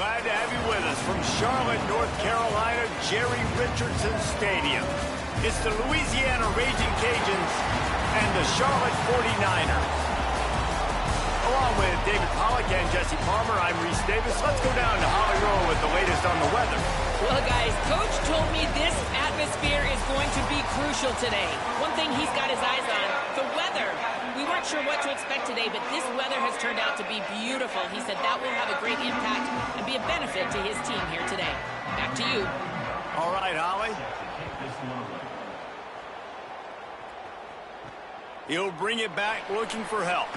glad to have you with us from Charlotte, North Carolina, Jerry Richardson Stadium. It's the Louisiana Raging Cajuns and the Charlotte 49ers. Along with David Pollack and Jesse Palmer, I'm Reese Davis. Let's go down to Holly Rowe with the latest on the weather. Well, guys, Coach told me this atmosphere is going to be crucial today. One thing he's got his eyes on, the weather. We weren't sure what to expect today, but this weather has turned out to be beautiful. He said that will have a great impact and be a benefit to his team here today. Back to you. All right, Holly. He'll bring it back looking for help.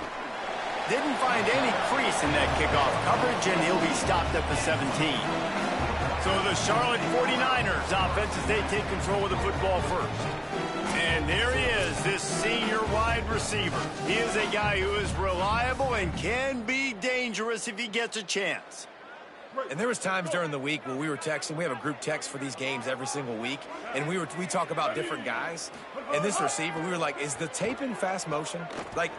Didn't find any crease in that kickoff coverage, and he'll be stopped at the 17. So the Charlotte 49ers offense as they take control of the football first. And there he is, this senior wide receiver. He is a guy who is reliable and can be dangerous if he gets a chance. And there was times during the week where we were texting. We have a group text for these games every single week, and we talk about different guys. And this receiver, we were like, is the tape in fast motion? Like,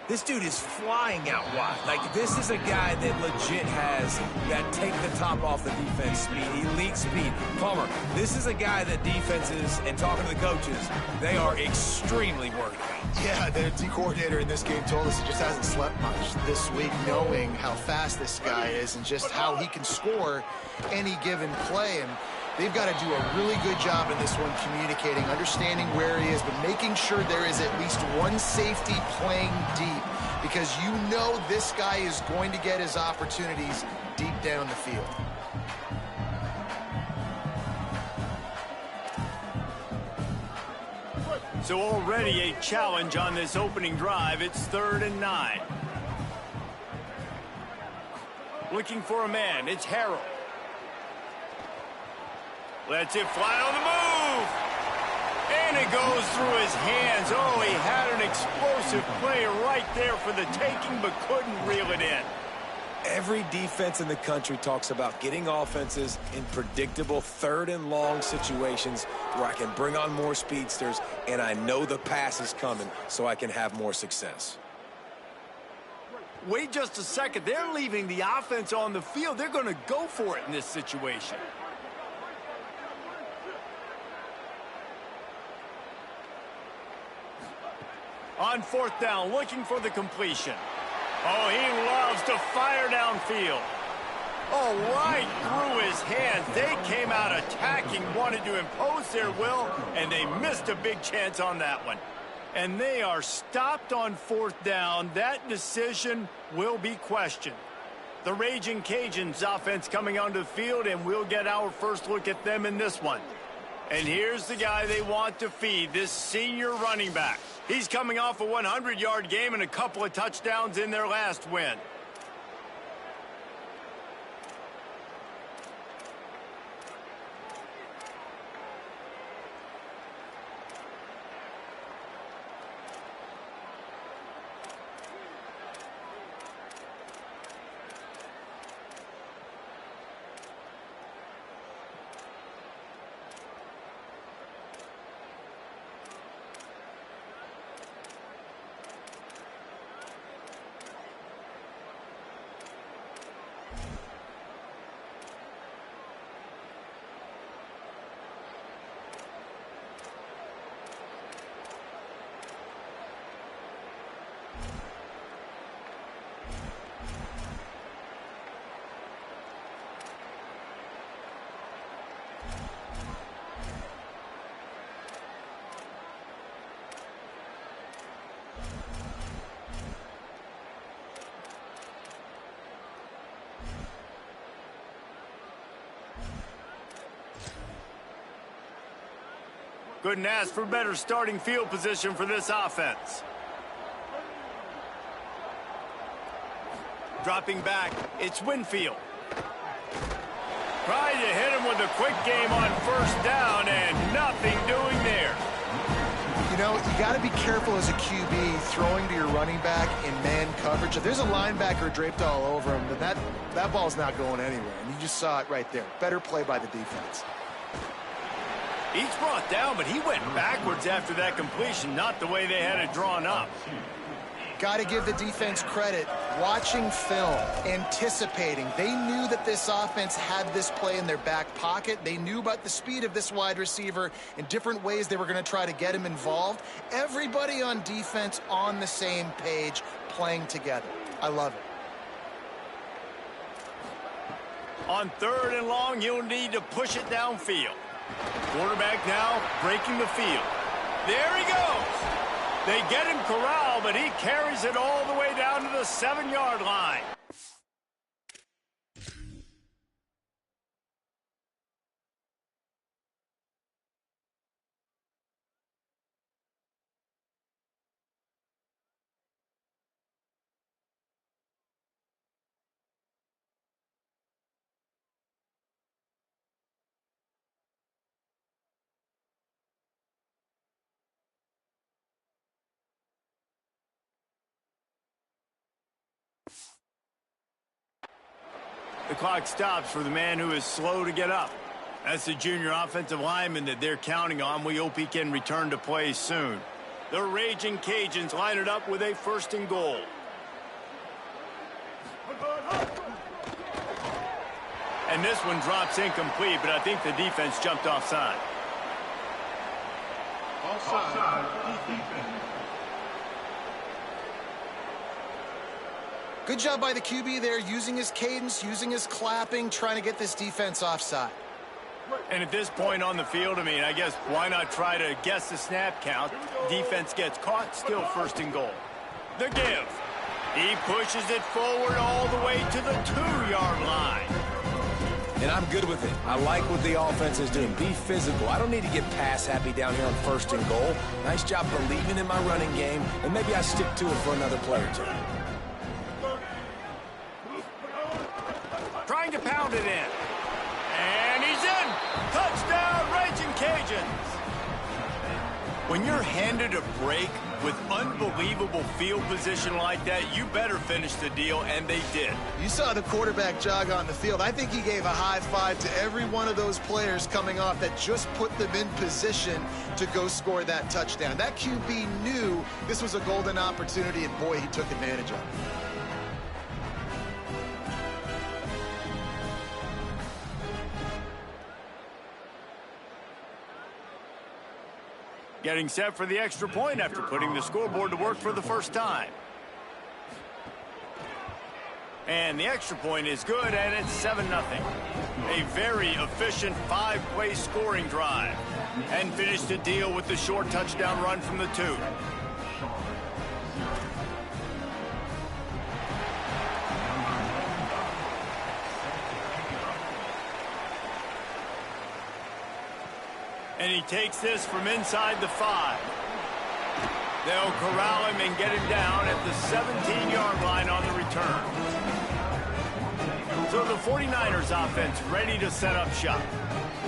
this dude is flying out wide. Like, this is a guy that legit has that take the top off the defense speed, elite speed. Palmer, this is a guy that defenses, and talking to the coaches, they are extremely worried about. Yeah, the D coordinator in this game told us he just hasn't slept much this week, knowing how fast this guy is and just how he can score any given play. And they've got to do a really good job in this one, communicating, understanding where he is, but making sure there is at least one safety playing deep, because you know this guy is going to get his opportunities deep down the field. So already a challenge on this opening drive. It's 3rd and 9. Looking for a man. It's Harrell. Lets it fly on the move. And it goes through his hands. Oh, he had an explosive play right there for the taking, but couldn't reel it in. Every defense in the country talks about getting offenses in predictable 3rd and long situations where I can bring on more speedsters and I know the pass is coming so I can have more success. Wait just a second. They're leaving the offense on the field. They're going to go for it in this situation. On 4th down, looking for the completion. Oh, he loves to fire downfield. Oh, right through his hands. They came out attacking, wanted to impose their will, and they missed a big chance on that one. And they are stopped on 4th down. That decision will be questioned. The Raging Cajuns offense coming onto the field, and we'll get our first look at them in this one. And here's the guy they want to feed, this senior running back. He's coming off a 100-yard game and a couple of touchdowns in their last win. Couldn't ask for better starting field position for this offense. Dropping back, it's Winfield. Trying to hit him with a quick game on 1st down, and nothing doing there. You know, you got to be careful as a QB throwing to your running back in man coverage. If there's a linebacker draped all over him, then that ball's not going anywhere. And you just saw it right there. Better play by the defense. He's brought down, but he went backwards after that completion, not the way they had it drawn up. Got to give the defense credit. watching film, anticipating. They knew that this offense had this play in their back pocket. They knew about the speed of this wide receiver and different ways they were going to try to get him involved. Everybody on defense on the same page, playing together. I love it. On 3rd and long, you'll need to push it downfield. Quarterback now breaking the field. There he goes. They get him corralled, but he carries it all the way down to the 7-yard line. The clock stops for the man who is slow to get up. That's the junior offensive lineman that they're counting on. We hope he can return to play soon. The Raging Cajuns line it up with a 1st and goal. And this one drops incomplete, but I think the defense jumped offside. Good job by the QB there, using his cadence, using his clapping, trying to get this defense offside. And at this point on the field, I mean, I guess why not try to guess the snap count? Defense gets caught, still 1st and goal. The give. He pushes it forward all the way to the 2-yard line. And I'm good with it. I like what the offense is doing. Be physical. I don't need to get pass happy down here on 1st and goal. Nice job believing in my running game, and maybe I stick to it for another play or two. Trying to pound it in. And he's in. Touchdown, Raging Cajuns. When you're handed a break with unbelievable field position like that, you better finish the deal, and they did. You saw the quarterback jog on the field. I think he gave a high five to every one of those players coming off that just put them in position to go score that touchdown. That QB knew this was a golden opportunity, and boy, he took advantage of it. Getting set for the extra point after putting the scoreboard to work for the first time. And the extra point is good, and it's 7-0. A very efficient 5-play scoring drive. And finished the deal with the short touchdown run from the 2. And he takes this from inside the 5. They'll corral him and get him down at the 17-yard line on the return. So the 49ers offense ready to set up shop.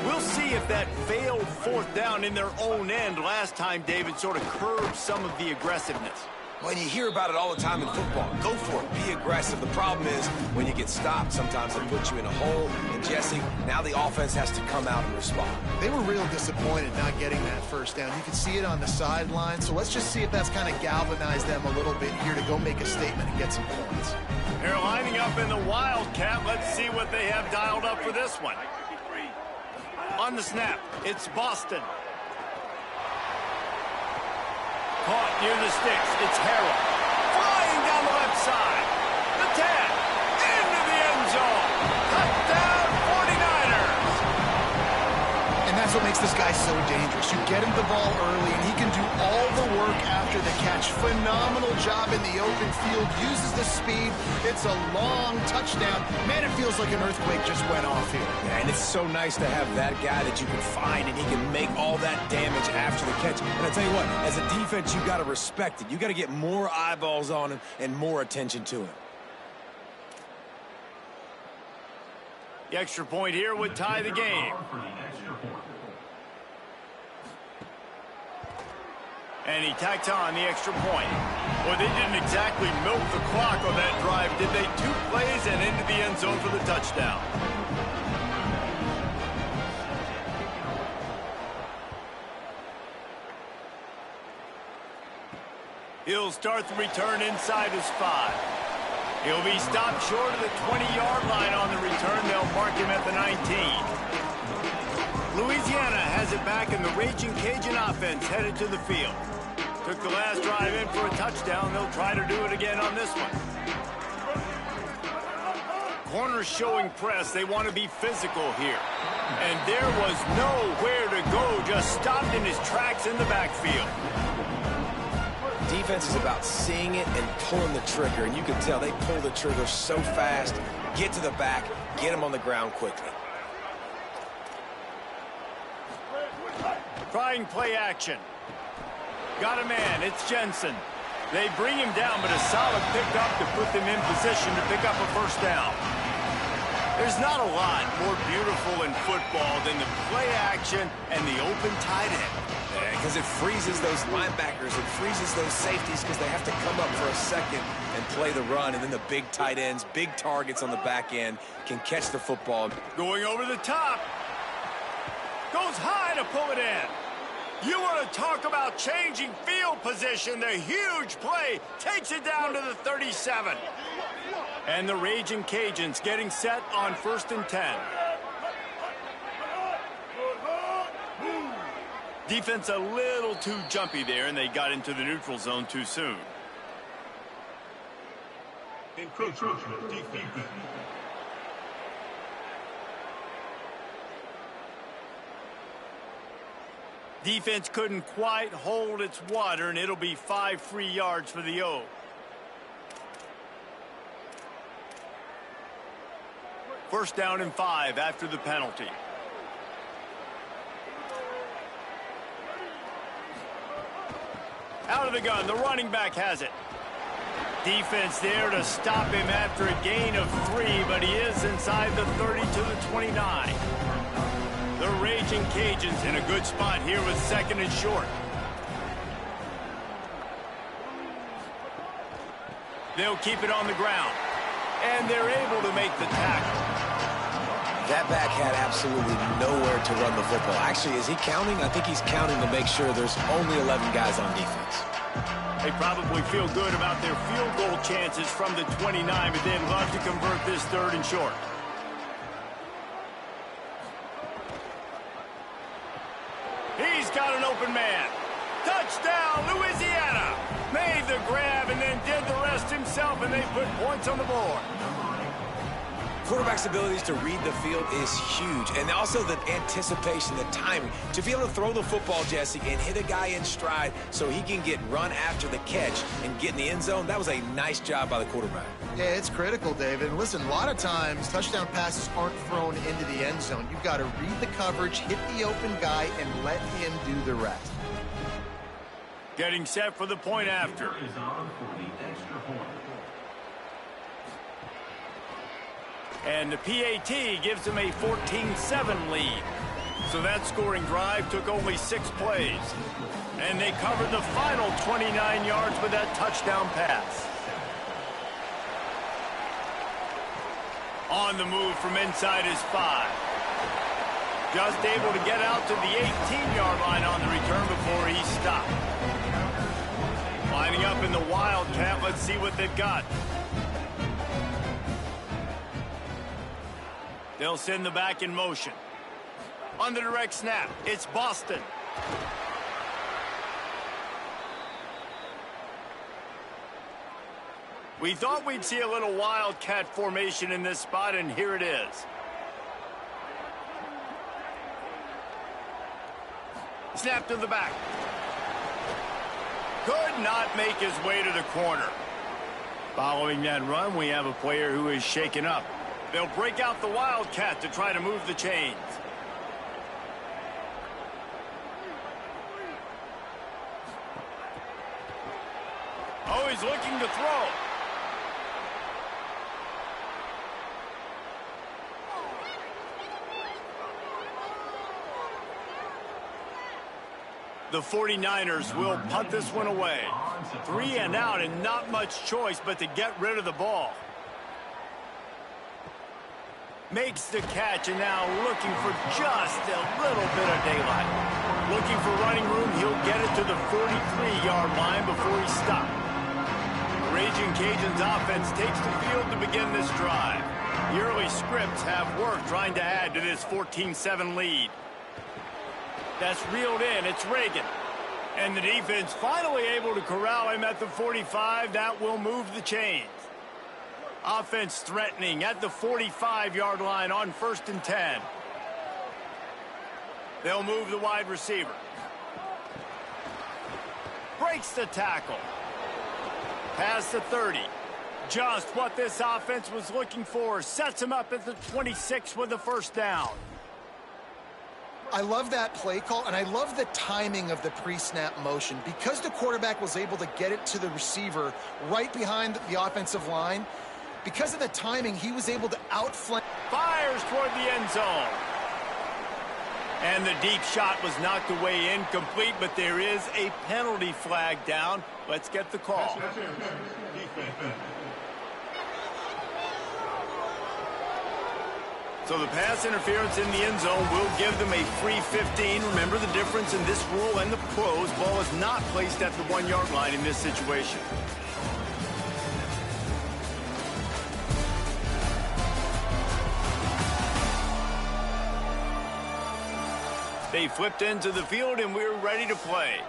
We'll see if that failed 4th down in their own end last time, David, sort of curbed some of the aggressiveness. When you hear about it all the time in football, go for it. Be aggressive. The problem is when you get stopped, sometimes they put you in a hole. And, Jesse, now the offense has to come out and respond. They were real disappointed not getting that 1st down. You can see it on the sideline. So let's just see if that's kind of galvanized them a little bit here to go make a statement and get some points. They're lining up in the Wildcat. Let's see what they have dialed up for this one. On the snap, it's Boston. Caught near the sticks. It's Harrell. Flying down the left side. The 10. Into the end zone. Touchdown, 49ers. And that's what makes this guy so dangerous. You get him the ball early, and he can do all the work after the catch. Phenomenal job in the open field. Uses the speed. It's a long touchdown. Man, it feels like an earthquake just went off here. Yeah, and it's so nice to have that guy that you can find, and he can make all that damage after the catch. And I tell you what, as a defense, you got to respect it. You got to get more eyeballs on him and more attention to him. The extra point here would tie the game. And he tacked on the extra point. Well, they didn't exactly milk the clock on that drive, did they? 2 plays and into the end zone for the touchdown. He'll start the return inside his 5. He'll be stopped short of the 20-yard line on the return. They'll mark him at the 19. Louisiana has it back, and the Raging Cajun offense headed to the field. Took the last drive in for a touchdown. They'll try to do it again on this one. Corners showing press. They want to be physical here. And there was nowhere to go. Just stopped in his tracks in the backfield. Defense is about seeing it and pulling the trigger. And you can tell they pull the trigger so fast. Get to the back. Get him on the ground quickly. Trying play action. Got a man. It's Jensen. They bring him down, but a solid pickup to put them in position to pick up a first down. There's not a lot more beautiful in football than the play action and the open tight end. Because it freezes those linebackers. It freezes those safeties because they have to come up for a second and play the run. And then the big tight ends, big targets on the back end can catch the football. Going over the top. Goes high to pull it in. You want to talk about changing field position. The huge play takes it down to the 37. And the Raging Cajuns getting set on 1st and 10. Defense a little too jumpy there, and they got into the neutral zone too soon. Encroachment defense. Defense couldn't quite hold its water, and it'll be 5 free yards for the O. First down and 5 after the penalty. Out of the gun, the running back has it. Defense there to stop him after a gain of 3, but he is inside the 30 to the 29. The Raging Cajuns in a good spot here with 2nd and short. They'll keep it on the ground. And they're able to make the tackle. That back had absolutely nowhere to run the football. Actually, is he counting? I think he's counting to make sure there's only 11 guys on defense. They probably feel good about their field goal chances from the 29, but they'd love to convert this 3rd and short. He's got an open man. Touchdown, Louisiana. Made the grab and then did the rest himself, and they put points on the board. Quarterback's abilities to read the field is huge, and also the anticipation, the timing. To be able to throw the football, Jesse, and hit a guy in stride so he can get run after the catch and get in the end zone, that was a nice job by the quarterback. Yeah, it's critical, David. And listen, a lot of times touchdown passes aren't thrown into the end zone. You've got to read the coverage, hit the open guy, and let him do the rest. Getting set for the point after. And the PAT gives them a 14-7 lead. So that scoring drive took only 6 plays. And they covered the final 29 yards with that touchdown pass. On the move from inside his 5. Just able to get out to the 18-yard line on the return before he stopped. Lining up in the Wildcat, let's see what they've got. They'll send the back in motion. On the direct snap, it's Boston. We thought we'd see a little Wildcat formation in this spot, and here it is. Snap to the back. Could not make his way to the corner. Following that run, we have a player who is shaken up. They'll break out the Wildcat to try to move the chains. Oh, he's looking to throw. The 49ers will punt this one away. 3 and out and not much choice but to get rid of the ball. Makes the catch and now looking for just a little bit of daylight. Looking for running room, he'll get it to the 43-yard line before he stopped. Raging Cajuns offense takes the field to begin this drive. The early scripts have worked trying to add to this 14-7 lead. That's reeled in. It's Reagan. And the defense finally able to corral him at the 45. That will move the chains. Offense threatening at the 45-yard line on 1st and 10. They'll move the wide receiver. Breaks the tackle. Past the 30. Just what this offense was looking for. Sets him up at the 26 with the first down. I love that play call, and I love the timing of the pre-snap motion. Because the quarterback was able to get it to the receiver right behind the offensive line, because of the timing, he was able to outflank. Fires toward the end zone. And the deep shot was knocked away incomplete, but there is a penalty flag down. Let's get the call. So the pass interference in the end zone will give them a free 15. Remember the difference in this rule and the pros. Ball is not placed at the 1-yard line in this situation. They flipped into the field and we're ready to play.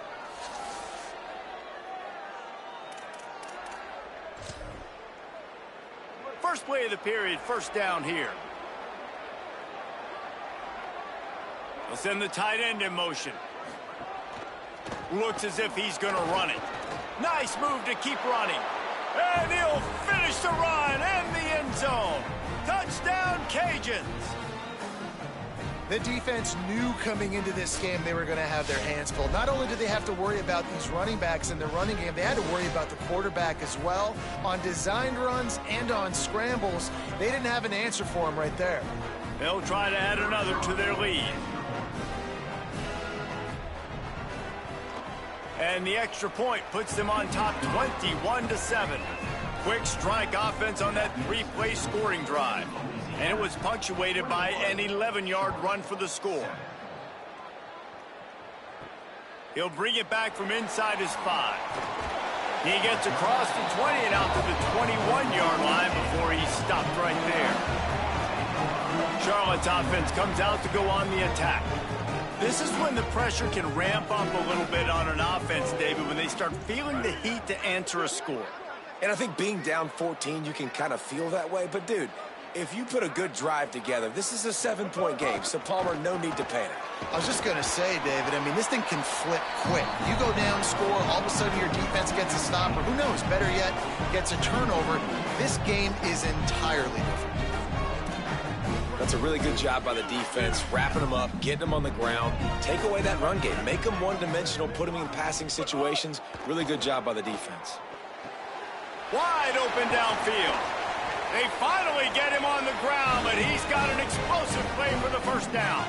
First play of the period, first down here. They'll send the tight end in motion. Looks as if he's going to run it. Nice move to keep running. And he'll finish the run and the end zone. Touchdown, Cajuns. The defense knew coming into this game they were going to have their hands full. Not only did they have to worry about these running backs in the running game, they had to worry about the quarterback as well. On designed runs and on scrambles, they didn't have an answer for him right there. They'll try to add another to their lead. And the extra point puts them on top 21-7. Quick strike offense on that 3-play scoring drive. And it was punctuated by an 11-yard run for the score. He'll bring it back from inside his 5. He gets across the 20 and out to the 21-yard line before he stopped right there. Charlotte's offense comes out to go on the attack. This is when the pressure can ramp up a little bit on an offense, David, when they start feeling the heat to answer a score. And I think being down 14, you can kind of feel that way. But, dude, if you put a good drive together, this is a 7-point game. So, Palmer, no need to panic. I was just going to say, David, I mean, this thing can flip quick. You go down, score, all of a sudden your defense gets a stop, or who knows, better yet, gets a turnover. This game is entirely different. That's a really good job by the defense, wrapping them up, getting them on the ground. Take away that run game. Make them one-dimensional, put them in passing situations. Really good job by the defense. Wide open downfield. They finally get him on the ground, but he's got an explosive play for the first down.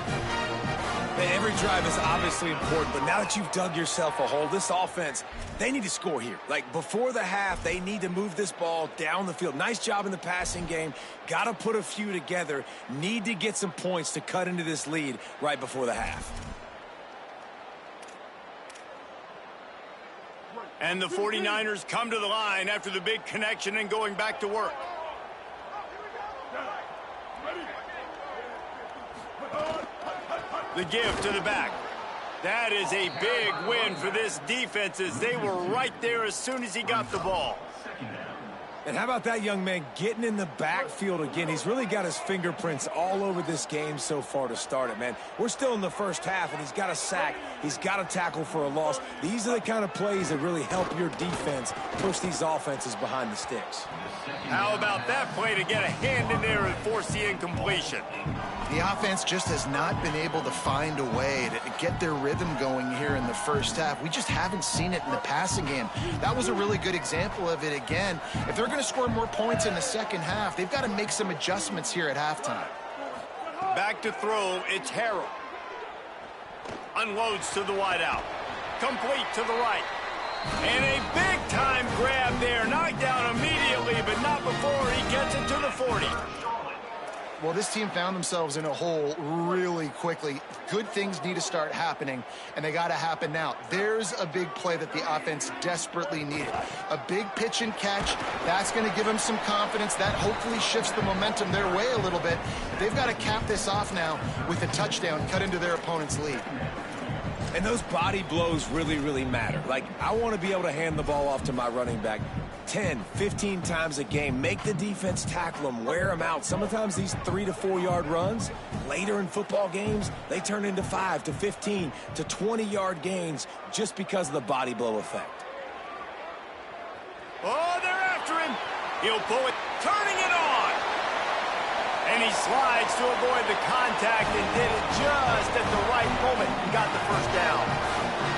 Every drive is obviously important, but now that you've dug yourself a hole, this offense, they need to score here. Like, before the half, they need to move this ball down the field. Nice job in the passing game. Got to put a few together. Need to get some points to cut into this lead right before the half. And the 49ers come to the line after the big connection and going back to work. The give to the back. That is a big win for this defense as they were right there as soon as he got the ball. And how about that young man getting in the backfield again? He's really got his fingerprints all over this game so far to start it, man. We're still in the first half, and he's got a sack. He's got a tackle for a loss. These are the kind of plays that really help your defense push these offenses behind the sticks. How about that play to get a hand in there and force the incompletion? The offense just has not been able to find a way to get their rhythm going here in the first half. We just haven't seen it in the passing game. That was a really good example of it again. If they're going to score more points in the second half, they've got to make some adjustments here at halftime. Back to throw, it's Harrell. Unloads to the wideout. Complete to the right. And a big-time grab there. Knocked down immediately, but not before he gets it to the 40. Well, this team found themselves in a hole really quickly. Good things need to start happening, and they got to happen now. There's a big play that the offense desperately needed. A big pitch and catch. That's going to give them some confidence. That hopefully shifts the momentum their way a little bit. They've got to cap this off now with a touchdown cut into their opponent's lead. And those body blows really, really matter. Like, I want to be able to hand the ball off to my running back 10, 15 times a game. Make the defense tackle them, wear them out. Sometimes these 3 to 4 yard runs, later in football games, they turn into 5 to 15 to 20 yard gains just because of the body blow effect. Oh, they're after him. He'll pull it, turning it on. And he slides to avoid the contact and did it just at the right moment. He got the first down.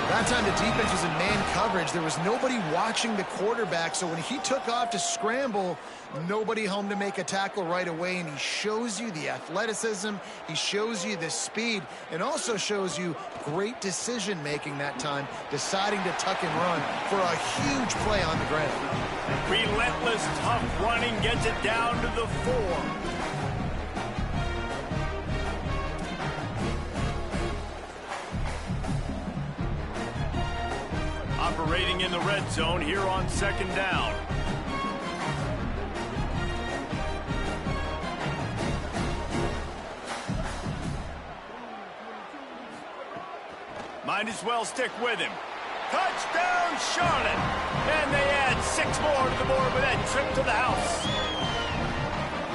That time the defense was in man coverage. There was nobody watching the quarterback, so when he took off to scramble, nobody home to make a tackle right away, and he shows you the athleticism, he shows you the speed, and also shows you great decision-making that time, deciding to tuck and run for a huge play on the ground. Relentless, tough running gets it down to the 4. Operating in the red zone here on second down. Might as well stick with him. Touchdown, Charlotte! And they add 6 more to the board with that trip to the house.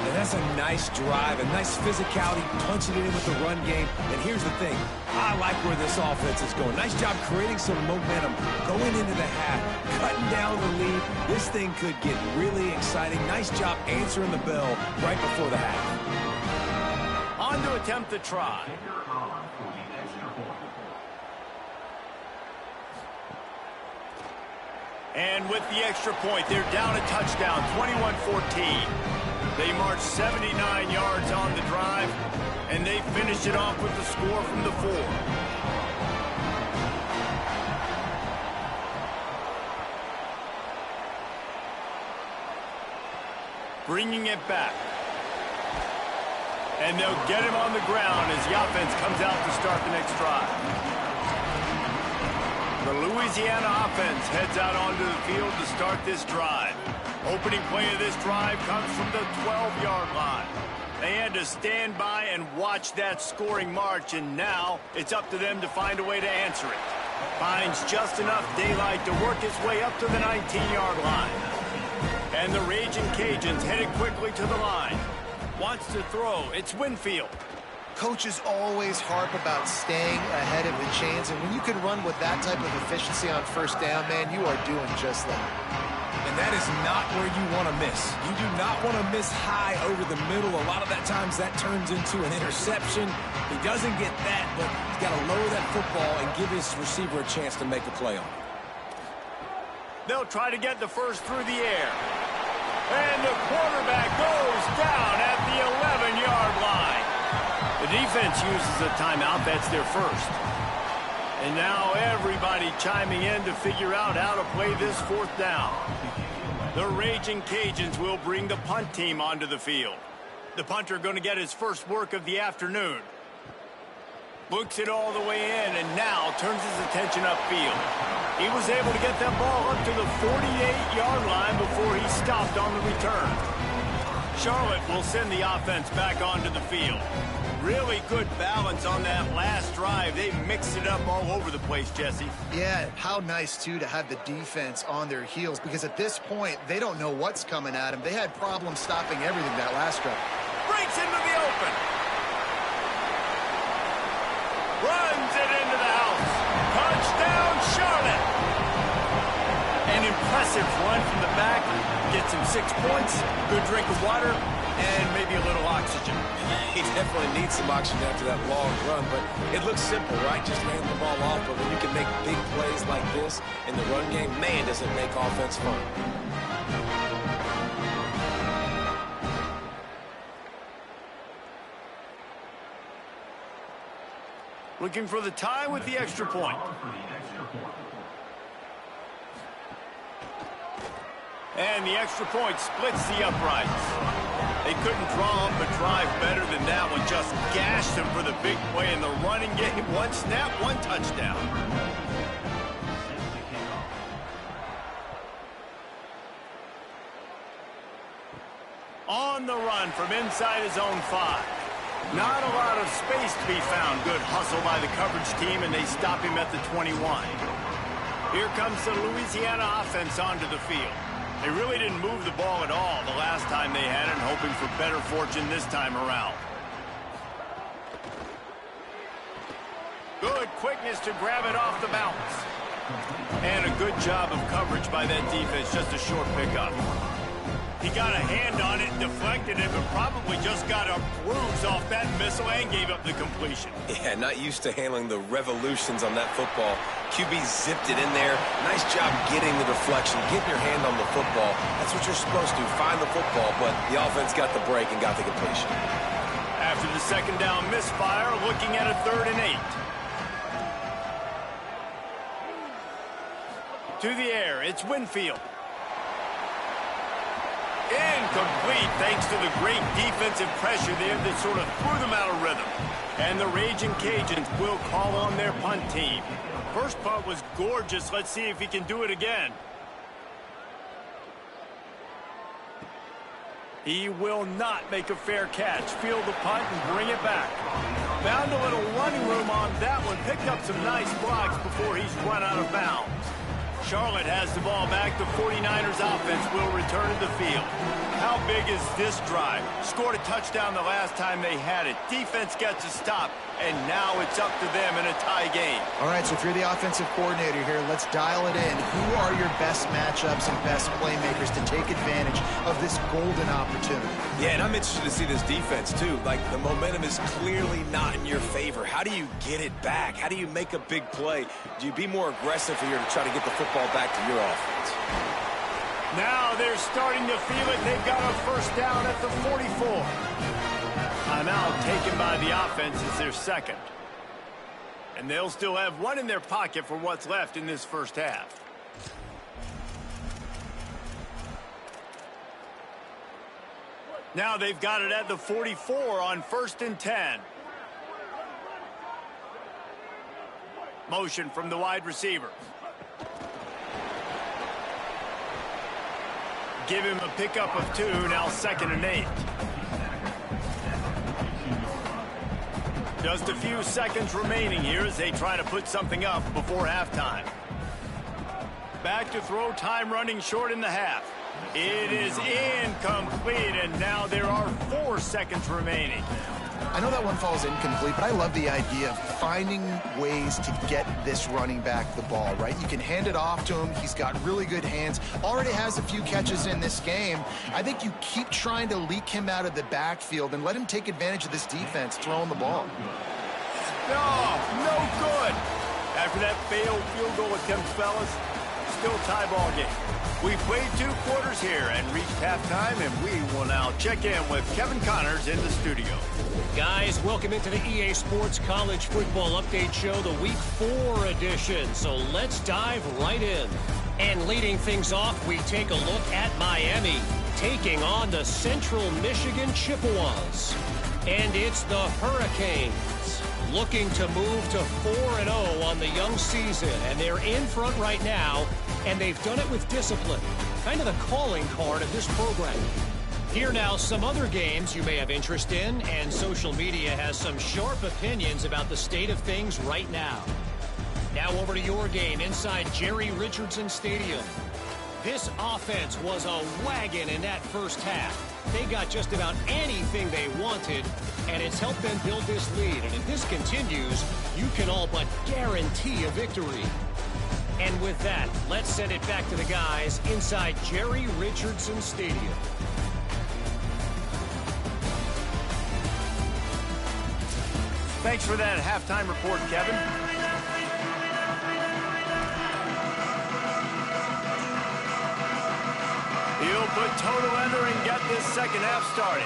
And that's a nice drive, a nice physicality, punching it in with the run game. And here's the thing. I like where this offense is going. Nice job creating some momentum, going into the half, cutting down the lead. This thing could get really exciting. Nice job answering the bell right before the half. On to attempt the try. And with the extra point, they're down a touchdown, 21-14. They march 79 yards on the drive, and they finish it off with the score from the 4. Bringing it back. And they'll get him on the ground as the offense comes out to start the next drive. The Louisiana offense heads out onto the field to start this drive. Opening play of this drive comes from the 12-yard line. They had to stand by and watch that scoring march, and now it's up to them to find a way to answer it. Finds just enough daylight to work his way up to the 19-yard line. And the Raging Cajuns headed quickly to the line. Wants to throw. It's Winfield. Coaches always harp about staying ahead of the chains, and when you can run with that type of efficiency on first down, man, you are doing just that. And that is not where you want to miss. You do not want to miss high over the middle. A lot of that times that turns into an interception. He doesn't get that, but he's got to lower that football and give his receiver a chance to make a play on it. They'll try to get the first through the air. And the quarterback goes down at the 11-yard line. The defense uses a timeout. That's their first. And now everybody chiming in to figure out how to play this 4th down. The Raging Cajuns will bring the punt team onto the field. The punter going to get his first work of the afternoon. Books it all the way in and now turns his attention upfield. He was able to get that ball up to the 48-yard line before he stopped on the return. Charlotte will send the offense back onto the field. Really good balance on that last drive. They mixed it up all over the place, Jesse. Yeah, how nice, too, to have the defense on their heels, because at this point, they don't know what's coming at them. They had problems stopping everything that last drive. Breaks into the open. Runs it into the house. Touchdown, Charlotte. An impressive run from the back. Gets him 6 points, good drink of water, and maybe a little oxygen. He definitely needs some oxygen after that long run, but it looks simple, right? Just hand the ball off, but when you can make big plays like this in the run game, man, does it make offense fun. Looking for the tie with the extra point. And the extra point splits the uprights. They couldn't draw up a drive better than that one. Just gashed them for the big play in the running game. One snap, one touchdown. On the run from inside his own 5. Not a lot of space to be found. Good hustle by the coverage team, and they stop him at the 21. Here comes the Louisiana offense onto the field. They really didn't move the ball at all the last time they had it, hoping for better fortune this time around. Good quickness to grab it off the bounce. And a good job of coverage by that defense, just a short pickup. He got a hand on it, deflected it, but probably just got a bruise off that missile and gave up the completion. Yeah, not used to handling the revolutions on that football. QB zipped it in there. Nice job getting the deflection, getting your hand on the football. That's what you're supposed to, find the football, but the offense got the break and got the completion. After the second down misfire, looking at a 3rd and 8. To the air, it's Winfield. Incomplete thanks to the great defensive pressure there that sort of threw them out of rhythm. And the Raging Cajuns will call on their punt team. First punt was gorgeous. Let's see if he can do it again. He will not make a fair catch. Field the punt and bring it back. Found a little running room on that one. Picked up some nice blocks before he's run out of bounds. Charlotte has the ball back. The 49ers offense will return to the field. How big is this drive? Scored a touchdown the last time they had it. Defense gets a stop, and now it's up to them in a tie game. All right, so if you're the offensive coordinator here, let's dial it in. Who are your best matchups and best playmakers to take advantage of this golden opportunity? Yeah, and I'm interested to see this defense, too. Like, the momentum is clearly not in your favor. How do you get it back? How do you make a big play? Do you be more aggressive here to try to get the football back to your offense? Now they're starting to feel it. They've got a first down at the 44. Timeout taken by the offense as their second. And they'll still have one in their pocket for what's left in this first half. Now they've got it at the 44 on 1st and 10. Motion from the wide receiver. Give him a pickup of 2, now 2nd and 8. Just a few seconds remaining here as they try to put something up before halftime. Back to throw, time running short in the half. It is incomplete, and now there are 4 seconds remaining. I know that one falls incomplete, but I love the idea of finding ways to get this running back the ball, right? You can hand it off to him. He's got really good hands. Already has a few catches in this game. I think you keep trying to leak him out of the backfield and let him take advantage of this defense throwing the ball. No good. After that failed field goal attempt, fellas, still tie ball game. We played 2 quarters here and reached halftime, and we will now check in with Kevin Connors in the studio. Guys, welcome into the EA Sports College Football Update Show, the Week 4 edition. So let's dive right in. And leading things off, we take a look at Miami, taking on the Central Michigan Chippewas. And it's the Hurricanes, looking to move to 4-0 on the young season. And they're in front right now, and they've done it with discipline. Kind of the calling card of this program. Here now, some other games you may have interest in, and social media has some sharp opinions about the state of things right now. Now over to your game inside Jerry Richardson Stadium. This offense was a wagon in that first half. They got just about anything they wanted, and it's helped them build this lead. And if this continues, you can all but guarantee a victory. And with that, let's send it back to the guys inside Jerry Richardson Stadium. Thanks for that halftime report, Kevin. He'll put total under and get this second half started.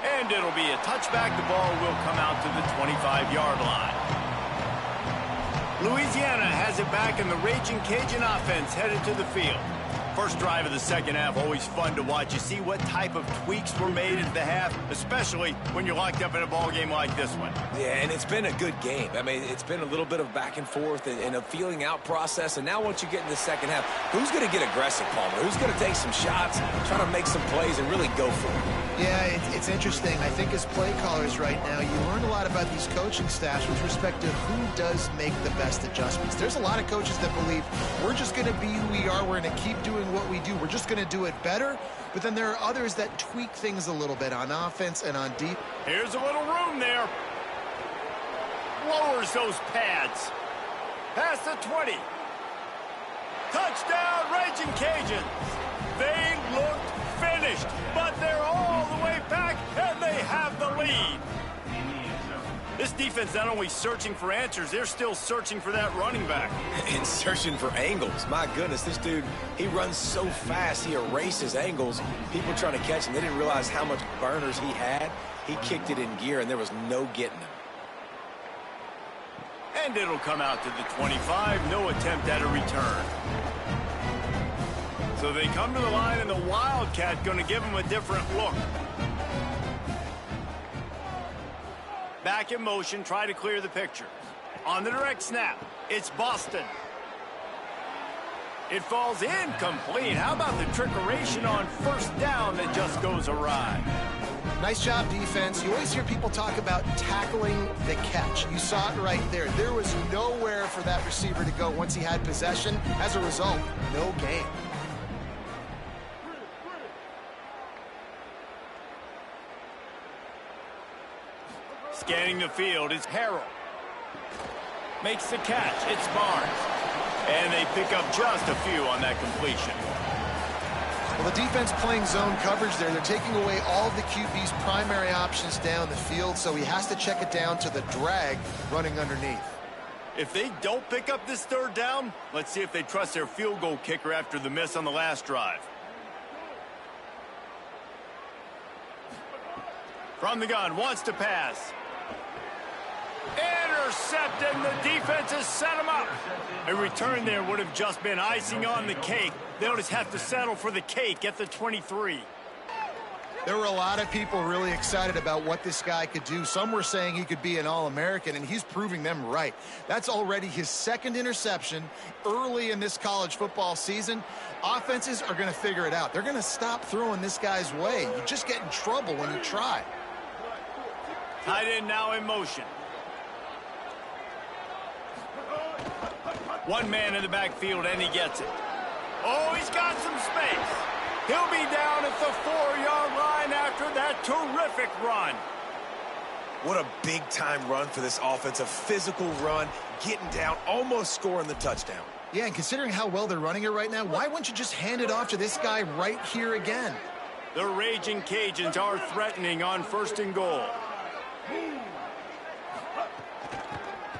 And it'll be a touchback. The ball will come out to the 25-yard line. Louisiana has it back, and the Raging Cajun offense headed to the field. First drive of the second half, always fun to watch. You see what type of tweaks were made at the half, especially when you're locked up in a ball game like this one. Yeah, and it's been a good game. I mean, it's been a little bit of back and forth and a feeling out process. And now once you get in the second half, who's going to get aggressive, Palmer? Who's going to take some shots, try to make some plays, and really go for it? Yeah, it's interesting. I think as play callers right now, you learn a lot about these coaching staffs with respect to who does make the best adjustments. There's a lot of coaches that believe we're just going to be who we are. We're going to keep doing what we do. We're just going to do it better. But then there are others that tweak things a little bit on offense and on deep. Here's a little room there. Lowers those pads. Past the 20. Touchdown, Raging Cajuns. They looked finished, but they're all the way back, and they have the lead. This defense not only searching for answers, they're still searching for that running back. And searching for angles. My goodness, this dude, he runs so fast, he erases angles. People trying to catch him, they didn't realize how much burners he had. He kicked it in gear, and there was no getting him. And it'll come out to the 25. No attempt at a return. So they come to the line, and the Wildcat going to give them a different look. Back in motion, try to clear the picture. On the direct snap, it's Boston. It falls incomplete. How about the trickeration on first down that just goes awry? Nice job, defense. You always hear people talk about tackling the catch. You saw it right there. There was nowhere for that receiver to go once he had possession. As a result, no gain. Scanning the field is Harrell. Makes the catch. It's Barnes. And they pick up just a few on that completion. Well, the defense playing zone coverage there. They're taking away all of the QB's primary options down the field, so he has to check it down to the drag running underneath. If they don't pick up this third down, let's see if they trust their field goal kicker after the miss on the last drive. From the gun, wants to pass. Intercepted, and the defense has set him up. A return there would have just been icing on the cake. They'll just have to settle for the cake at the 23. There were a lot of people really excited about what this guy could do. Some were saying he could be an All-American, and he's proving them right. That's already his second interception early in this college football season. Offenses are going to figure it out. They're going to stop throwing this guy's way. You just get in trouble when you try. Tight end now in motion. One man in the backfield, and he gets it. Oh, he's got some space. He'll be down at the 4-yard line after that terrific run. What a big-time run for this offense. A physical run, getting down, almost scoring the touchdown. Yeah, and considering how well they're running it right now, why wouldn't you just hand it off to this guy right here again? The Raging Cajuns are threatening on 1st and goal.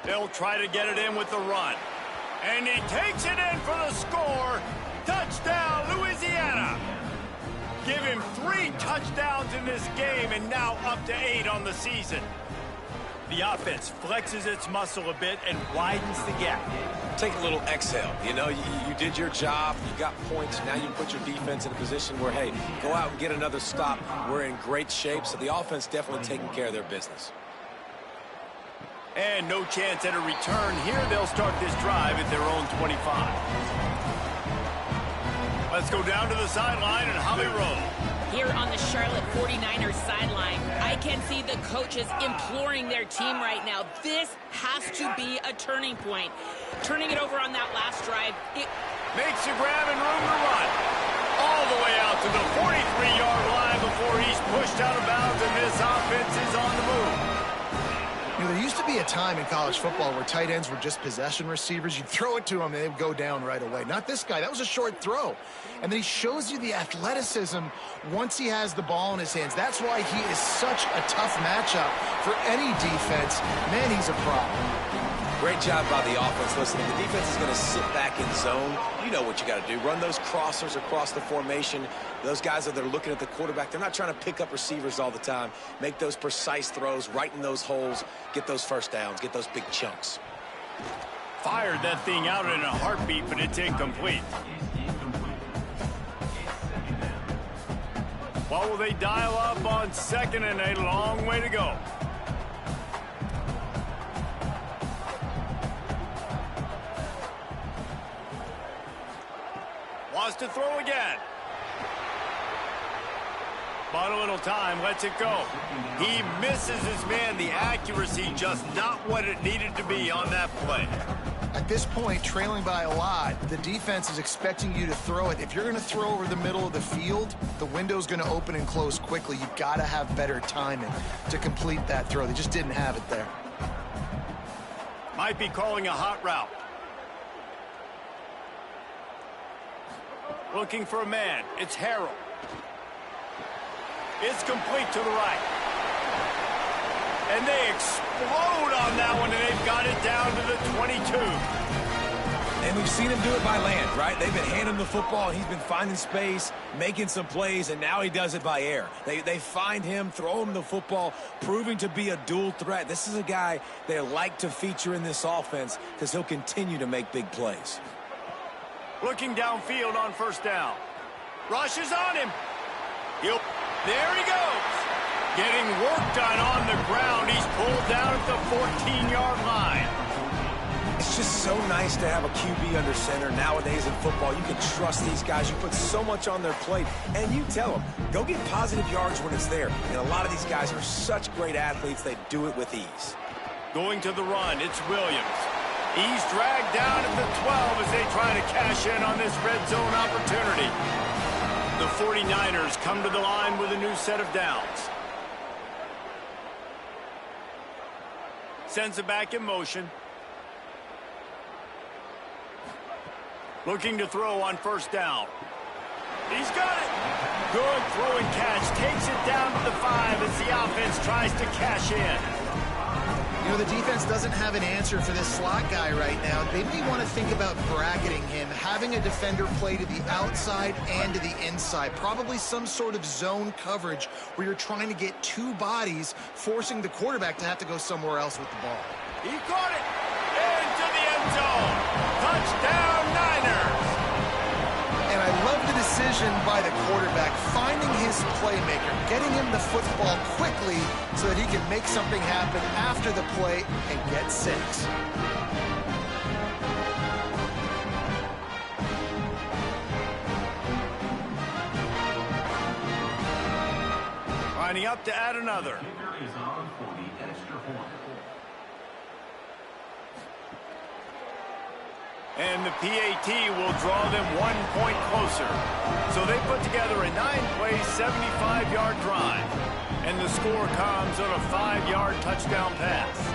They'll try to get it in with the run. And he takes it in for the score. Touchdown, Louisiana. Give him 3 touchdowns in this game, and now up to 8 on the season. The offense flexes its muscle a bit and widens the gap. Take a little exhale. You know, you did your job. You got points. Now you put your defense in a position where, hey, go out and get another stop. We're in great shape, so the offense definitely taking care of their business. And no chance at a return here. They'll start this drive at their own 25. Let's go down to the sideline and Holly Rowe. Here on the Charlotte 49ers sideline, I can see the coaches imploring their team right now. This has to be a turning point. Turning it over on that last drive. Makes a grab and room to run. All the way out to the 43-yard line before he's pushed out of bounds, and this offense is on the move. You know, there used to be a time in college football where tight ends were just possession receivers. You'd throw it to them, and they'd go down right away. Not this guy. That was a short throw. And then he shows you the athleticism once he has the ball in his hands. That's why he is such a tough matchup for any defense. Man, he's a problem. Great job by the offense. Listen, if the defense is going to sit back in zone, you know what you got to do. Run those crossers across the formation. Those guys that are looking at the quarterback, they're not trying to pick up receivers all the time. Make those precise throws, right in those holes, get those first downs, get those big chunks. Fired that thing out in a heartbeat, but it's incomplete. What will they dial up on second and a long way to go? Wants to throw again. But a little time, lets it go. He misses his man. The accuracy just not what it needed to be on that play. At this point, trailing by a lot, the defense is expecting you to throw it. If you're going to throw over the middle of the field, the window's going to open and close quickly. You've got to have better timing to complete that throw. They just didn't have it there. Might be calling a hot route. Looking for a man. It's Harrell. It's complete to the right. And they explode on that one, and they've got it down to the 22. And we've seen him do it by land, right? They've been handing him the football, and he's been finding space, making some plays, and now he does it by air. They find him, throw him the football, proving to be a dual threat. This is a guy they like to feature in this offense because he'll continue to make big plays. Looking downfield on first down. Rush is on him. There he goes. Getting work done on the ground. He's pulled down at the 14-yard line. It's just so nice to have a QB under center. Nowadays in football, you can trust these guys. You put so much on their plate, and you tell them, go get positive yards when it's there. And a lot of these guys are such great athletes, they do it with ease. Going to the run, it's Williams. He's dragged down at the 12 as they try to cash in on this red zone opportunity. The 49ers come to the line with a new set of downs. Sends it back in motion. Looking to throw on first down. He's got it. Good throw and catch. Takes it down to the 5 as the offense tries to cash in. You know, the defense doesn't have an answer for this slot guy right now. They may want to think about bracketing him, having a defender play to the outside and to the inside. Probably some sort of zone coverage where you're trying to get two bodies, forcing the quarterback to have to go somewhere else with the ball. He caught it into the end zone. Touchdown, Niners. And I love the decision by the quarterback, finding his playmaker, getting him the football quickly so that he can make something happen after the play and get 6. Lining up to add another. And the PAT will draw them 1 point closer. So they put together a 9-play, 75-yard drive. And the score comes on a 5-yard touchdown pass.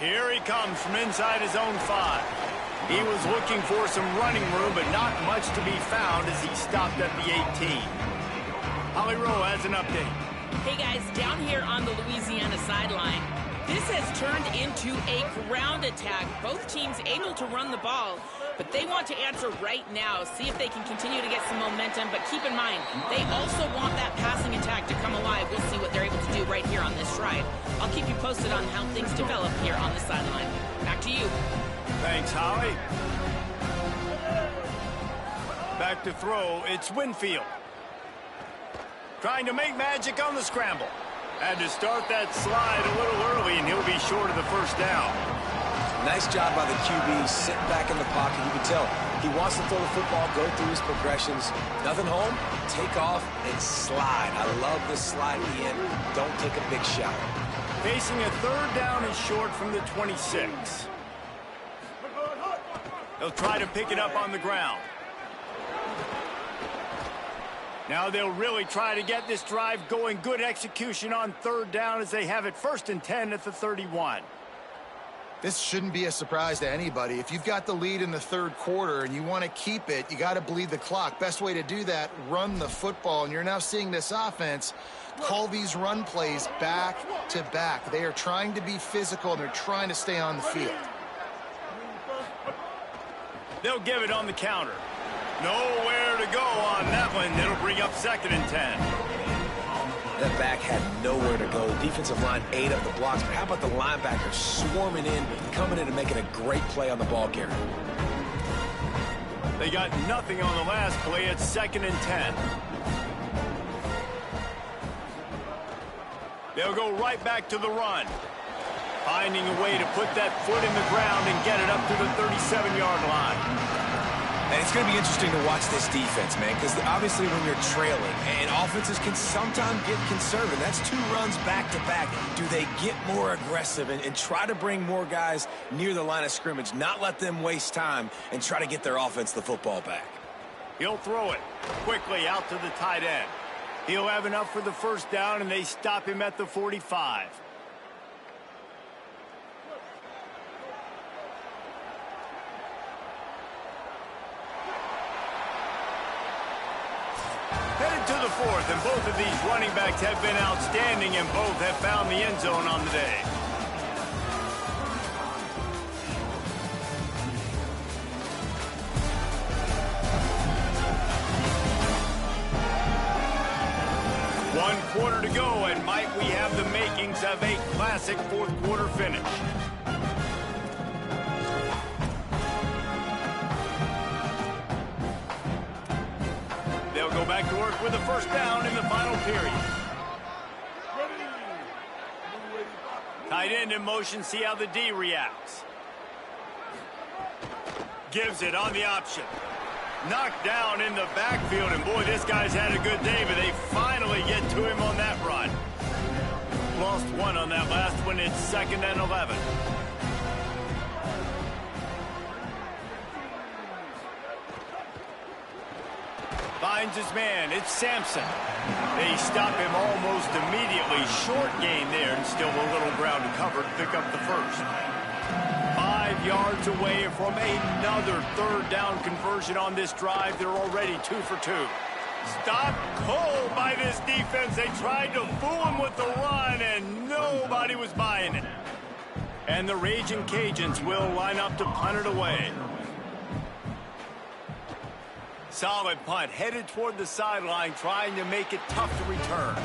Here he comes from inside his own 5. He was looking for some running room, but not much to be found as he stopped at the 18. Holly Rowe has an update. Hey guys, down here on the Louisiana sideline, this has turned into a ground attack. Both teams able to run the ball, but they want to answer right now, see if they can continue to get some momentum. But keep in mind, they also want that passing attack to come alive. We'll see what they're able to do right here on this drive. I'll keep you posted on how things develop here on the sideline. Back to you. Thanks, Holly. Back to throw, it's Winfield. Trying to make magic on the scramble. Had to start that slide a little early, and he'll be short of the first down. Nice job by the QB, sitting back in the pocket. You can tell he wants to throw the football, go through his progressions. Nothing home, take off, and slide. I love this slide at the end. Don't take a big shot. Facing a third down and short from the 26. They'll try to pick it up on the ground. Now they'll really try to get this drive going. Good execution on third down as they have it 1st and 10 at the 31. This shouldn't be a surprise to anybody. If you've got the lead in the third quarter and you want to keep it, you got to bleed the clock. Best way to do that, run the football. And you're now seeing this offense call these run plays back to back. They are trying to be physical, and they're trying to stay on the field. They'll give it on the counter. Nowhere to go on that one. It'll bring up 2nd and 10. That back had nowhere to go. Defensive line ate up the blocks. But how about the linebackers swarming in, coming in and making a great play on the ball carrier? They got nothing on the last play. It's 2nd and 10. They'll go right back to the run. Finding a way to put that foot in the ground and get it up to the 37-yard line. And it's going to be interesting to watch this defense, man, because obviously when you're trailing, and offenses can sometimes get conservative. That's 2 runs back-to-back. Do they get more aggressive and try to bring more guys near the line of scrimmage, not let them waste time, and try to get their offense the football back? He'll throw it quickly out to the tight end. He'll have enough for the first down, and they stop him at the 45. Headed to the 4th, and both of these running backs have been outstanding, and both have found the end zone on the day. One quarter to go, and might we have the makings of a classic fourth quarter finish. They'll go back to work with a first down in the final period. Tight end in motion, see how the D reacts. Gives it on the option. Knocked down in the backfield, and boy, this guy's had a good day, but they finally get to him on that run. Lost one on that last one. It's 2nd and 11. Finds his man. It's Sampson. They stop him almost immediately. Short gain there, and still a little ground to cover to pick up the first. 5 yards away from another third down conversion on this drive. They're already 2 for 2. Stopped cold by this defense. They tried to fool him with the run, and nobody was buying it. And the Raging Cajuns will line up to punt it away. Solid punt, headed toward the sideline, trying to make it tough to return.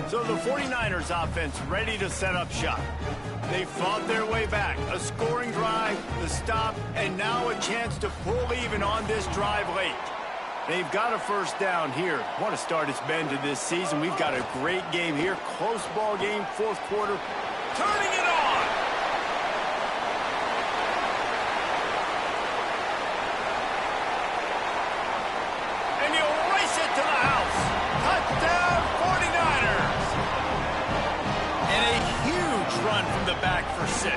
So the 49ers offense ready to set up shop. They fought their way back. A scoring drive, the stop, and now a chance to pull even on this drive late. They've got a first down here. What a start it's been to this season. We've got a great game here. Close ball game, fourth quarter. Turning it on! And he'll race it to the house. Touchdown, 49ers! And a huge run from the back for 6.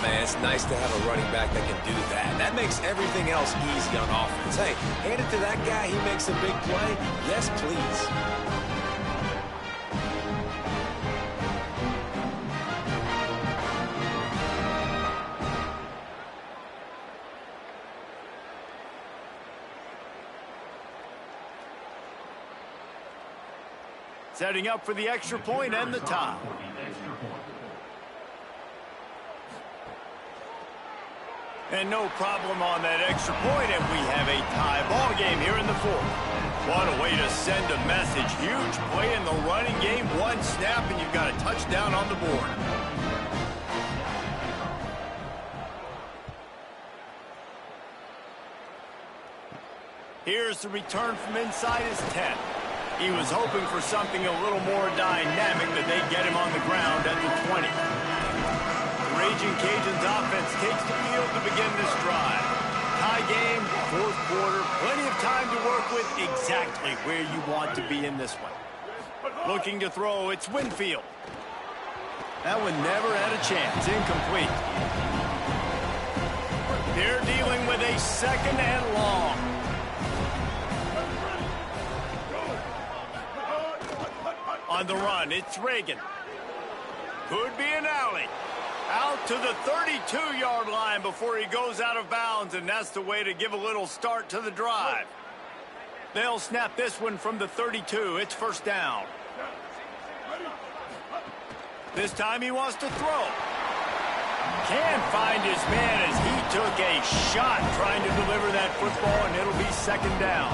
Man, it's nice to have a running back that can do that. That makes everything else easy on offense. Hey, hand it to that guy. He makes a big play. Yes, please. Setting up for the extra point and the tie. And no problem on that extra point, and we have a tie ball game here in the fourth. What a way to send a message. Huge play in the running game. One snap, and you've got a touchdown on the board. Here's the return from inside his 10. He was hoping for something a little more dynamic, but they get him on the ground at the 20. The Raging Cajuns offense takes the field to begin this drive. Tie game, fourth quarter, plenty of time to work with, exactly where you want to be in this one. Looking to throw, it's Winfield. That one never had a chance, incomplete. They're dealing with a 2nd and long. On the run, it's Reagan. Could be an alley. Out to the 32-yard line before he goes out of bounds, and that's the way to give a little start to the drive. They'll snap this one from the 32. It's first down. This time he wants to throw. Can't find his man as he took a shot trying to deliver that football, and it'll be second down.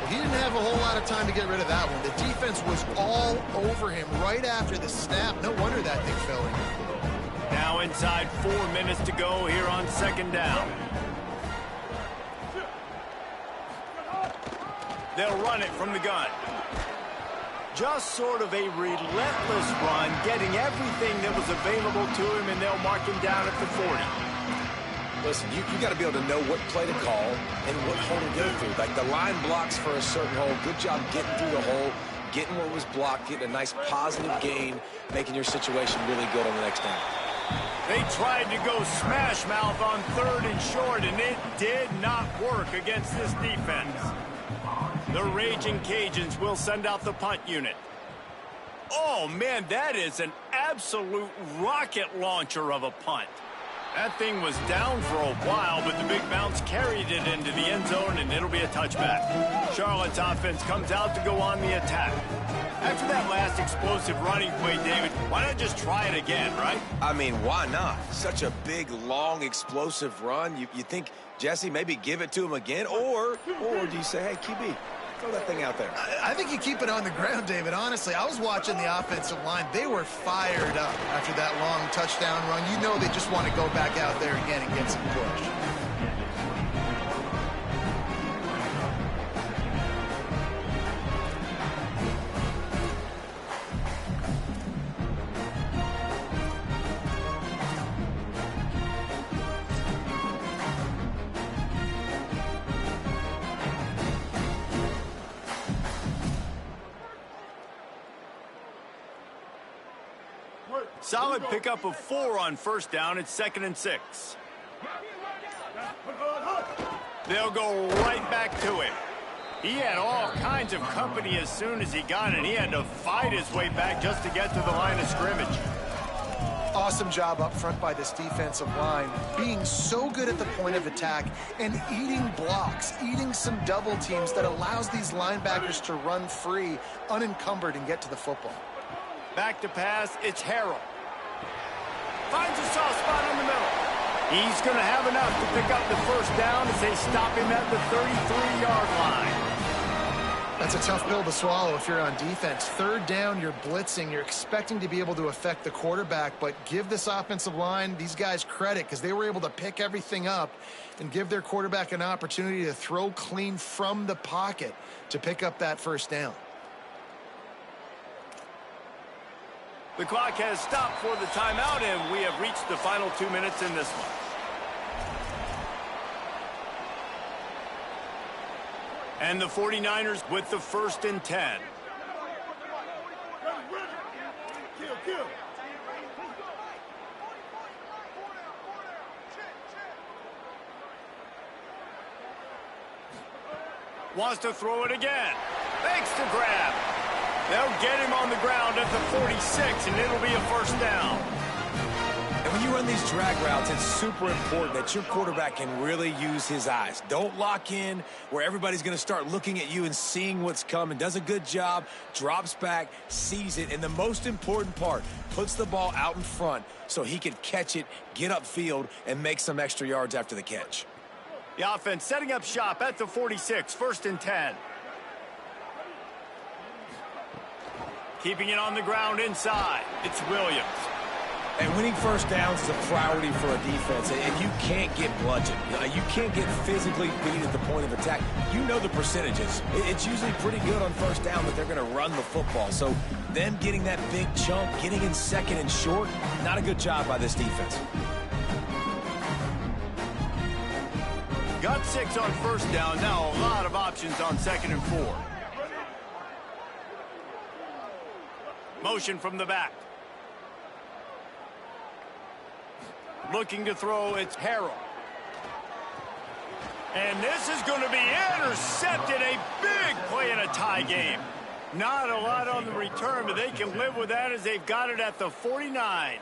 He didn't have a whole lot of time to get rid of that one. The defense was all over him right after the snap. No wonder that thing fell in. Now inside 4 minutes to go here on second down. They'll run it from the gun. Just sort of a relentless run, getting everything that was available to him, and they'll mark him down at the 40. Listen, you got to be able to know what play to call and what hole to go through. Like the line blocks for a certain hole. Good job getting through the hole, getting where it was blocked, getting a nice positive gain, making your situation really good on the next down. They tried to go smash mouth on 3rd and short, and it did not work against this defense. The Raging Cajuns will send out the punt unit. Oh, man, that is an absolute rocket launcher of a punt. That thing was down for a while, but the big bounce carried it into the end zone, and it'll be a touchback. Charlotte's offense comes out to go on the attack. After that last explosive running play, David, why not just try it again, right? I mean, why not? Such a big, long, explosive run. You think, Jesse, maybe give it to him again? Or do you say, hey, QB, throw that thing out there? I think you keep it on the ground, David. Honestly, I was watching the offensive line. They were fired up after that long touchdown run. You know they just want to go back out there again and get some push. Solid pickup of 4 on first down. It's 2nd and 6. They'll go right back to it. He had all kinds of company as soon as he got it. He had to fight his way back just to get to the line of scrimmage. Awesome job up front by this defensive line, being so good at the point of attack and eating blocks, eating some double teams that allows these linebackers to run free, unencumbered, and get to the football. Back to pass, it's Harrell. Finds a soft spot in the middle. He's going to have enough to pick up the first down as they stop him at the 33-yard line. That's a tough pill to swallow if you're on defense. 3rd down, you're blitzing. You're expecting to be able to affect the quarterback, but give this offensive line, these guys, credit because they were able to pick everything up and give their quarterback an opportunity to throw clean from the pocket to pick up that first down. The clock has stopped for the timeout, and we have reached the final 2 minutes in this one. And the 49ers with the 1st and 10. Wants to throw it again. Makes the grab. They'll get him on the ground at the 46, and it'll be a first down. And when you run these drag routes, it's super important that your quarterback can really use his eyes. Don't lock in where everybody's going to start looking at you and seeing what's coming. Does a good job, drops back, sees it, and the most important part, puts the ball out in front so he can catch it, get upfield, and make some extra yards after the catch. The offense setting up shop at the 46, 1st and 10. Keeping it on the ground inside. It's Williams. And winning first downs is a priority for a defense, and you can't get bludgeoned. You can't get physically beat at the point of attack. You know the percentages. It's usually pretty good on first down that they're going to run the football. So them getting that big chunk, getting in 2nd and short, not a good job by this defense. Got 6 on first down. Now a lot of options on 2nd and 4. Motion from the back. Looking to throw, it's Harrell. And this is going to be intercepted. A big play in a tie game. Not a lot on the return, but they can live with that as they've got it at the 49.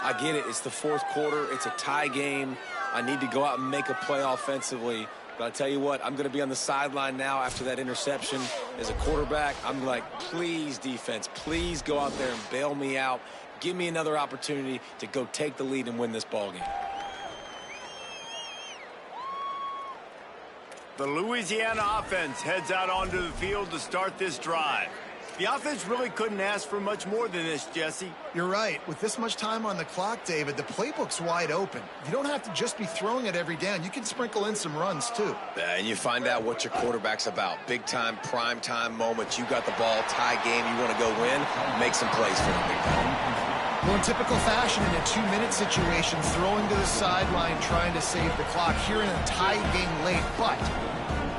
I get it. It's the fourth quarter. It's a tie game. I need to go out and make a play offensively. But I tell you what, I'm going to be on the sideline now after that interception. As a quarterback, I'm like, please, defense, please go out there and bail me out. Give me another opportunity to go take the lead and win this ball game. The Louisiana offense heads out onto the field to start this drive. The offense really couldn't ask for much more than this, Jesse. You're right. With this much time on the clock, David, the playbook's wide open. You don't have to just be throwing it every down. You can sprinkle in some runs, too. And you find out what your quarterback's about. Big-time, prime-time moments. You got the ball, tie game, you want to go win, make some plays for the big guy. Well, in typical fashion, in a 2-minute situation, throwing to the sideline, trying to save the clock here in a tie game late. But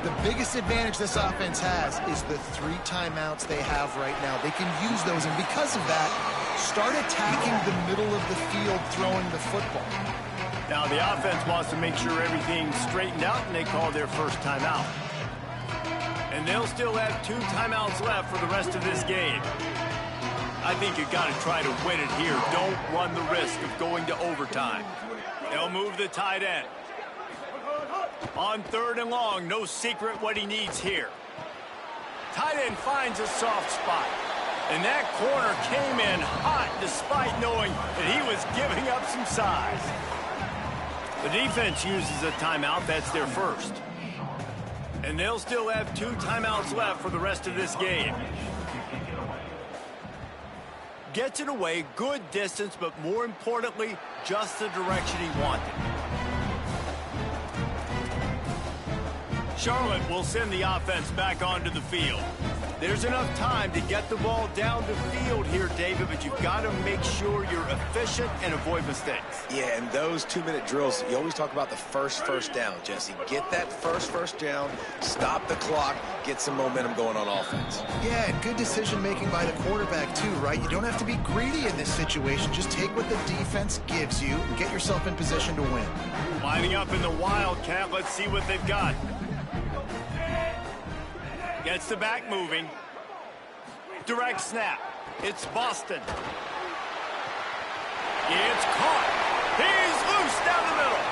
the biggest advantage this offense has is the 3 timeouts they have right now. They can use those, and because of that, start attacking the middle of the field throwing the football. Now, the offense wants to make sure everything's straightened out, and they call their first timeout. And they'll still have 2 timeouts left for the rest of this game. I think you got to try to win it here. Don't run the risk of going to overtime. They'll move the tight end. On 3rd and long, no secret what he needs here. Tight end finds a soft spot. And that corner came in hot despite knowing that he was giving up some size. The defense uses a timeout. That's their first. And they'll still have 2 timeouts left for the rest of this game. Gets it away, good distance, but more importantly, just the direction he wanted. Charlotte will send the offense back onto the field. There's enough time to get the ball down the field here, David, but you've got to make sure you're efficient and avoid mistakes. Yeah, and those 2-minute drills, you always talk about the first down, Jesse. Get that first down, stop the clock, get some momentum going on offense. Yeah, and good decision-making by the quarterback, too, right? You don't have to be greedy in this situation. Just take what the defense gives you and get yourself in position to win. Lining up in the Wildcat, let's see what they've got. Gets the back moving. Direct snap. It's Boston. It's caught. He's loose down the middle.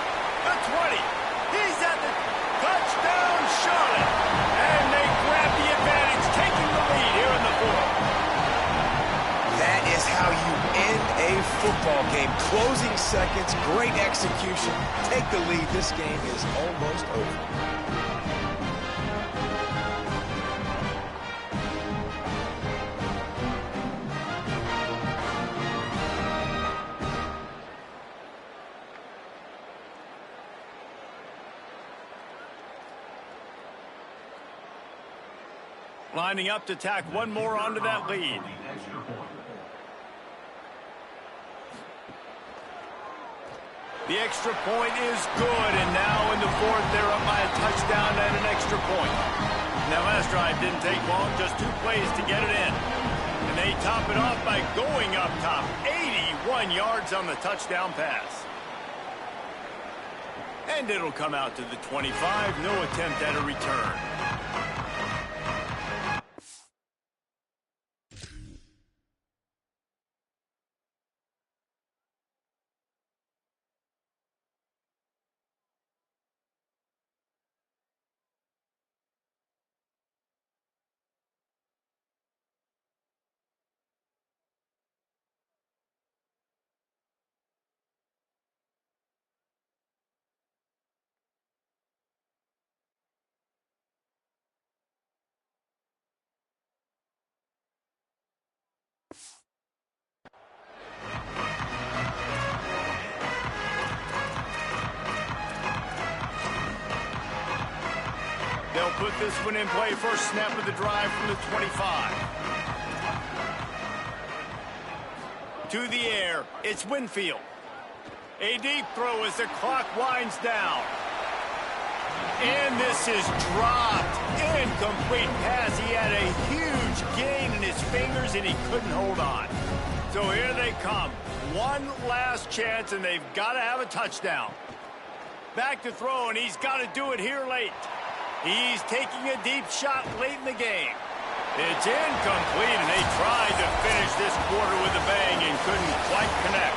The 20. He's at the touchdown, Charlotte. And they grab the advantage, taking the lead here in the 4th. That is how you end a football game. Closing seconds, great execution. Take the lead. This game is almost over. Lining up to tack one more onto that lead. The extra point is good, and now in the 4th, they're up by a touchdown and an extra point. That last drive didn't take long, just 2 plays to get it in. And they top it off by going up top, 81 yards on the touchdown pass. And it'll come out to the 25, no attempt at a return. They'll put this one in play. First snap of the drive from the 25. To the air, it's Winfield. A deep throw as the clock winds down. And this is dropped. Incomplete pass. He had a huge gain in his fingers, and he couldn't hold on. So here they come. One last chance, and they've got to have a touchdown. Back to throw, and he's got to do it here late. He's taking a deep shot late in the game. It's incomplete, and they tried to finish this quarter with a bang and couldn't quite connect.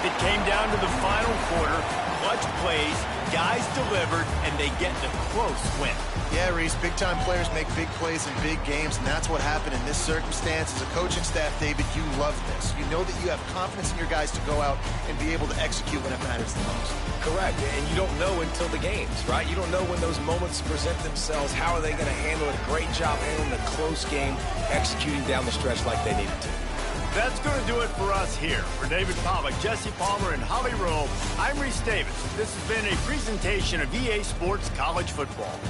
It came down to the final quarter. Clutch plays, guys delivered, and they get the close win. Yeah, Reese, big-time players make big plays in big games, and that's what happened in this circumstance. As a coaching staff, David, you love this. You know that you have confidence in your guys to go out and be able to execute when it matters the most. Correct, and you don't know until the games, right? You don't know when those moments present themselves. How are they going to handle it? Great job handling the close game, executing down the stretch like they needed to. That's going to do it for us here. For David Pollack, Jesse Palmer, and Holly Rowe, I'm Reese Davis. This has been a presentation of EA Sports College Football.